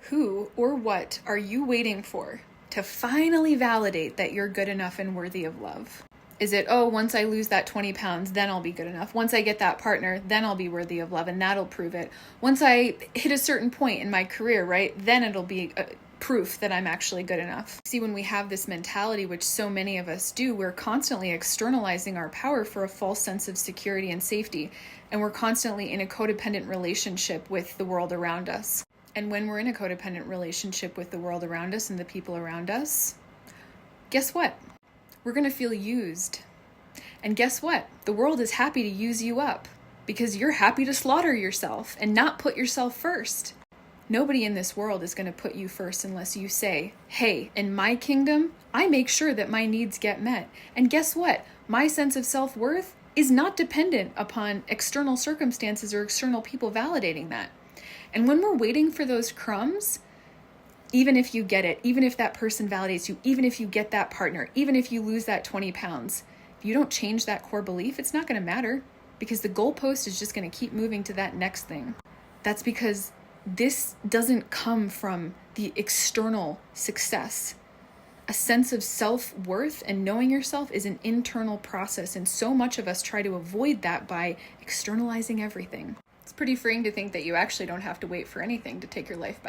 Who or what are you waiting for to finally validate that you're good enough and worthy of love? Is it, oh, once I lose that 20 pounds, then I'll be good enough. Once I get that partner, then I'll be worthy of love, and that'll prove it. Once I hit a certain point in my career, right, then it'll be proof that I'm actually good enough. See, when we have this mentality, which so many of us do, we're constantly externalizing our power for a false sense of security and safety, and we're constantly in a codependent relationship with the world around us. And when we're in a codependent relationship with the world around us and the people around us, guess what? We're going to feel used. And guess what? The world is happy to use you up because you're happy to slaughter yourself and not put yourself first. Nobody in this world is going to put you first unless you say, hey, in my kingdom, I make sure that my needs get met. And guess what? My sense of self-worth is not dependent upon external circumstances or external people validating that. And when we're waiting for those crumbs, even if you get it, even if that person validates you, even if you get that partner, even if you lose that 20 pounds, if you don't change that core belief, it's not going to matter because the goalpost is just going to keep moving to that next thing. That's because this doesn't come from the external success. A sense of self-worth and knowing yourself is an internal process, and so much of us try to avoid that by externalizing everything. It's pretty freeing to think that you actually don't have to wait for anything to take your life back.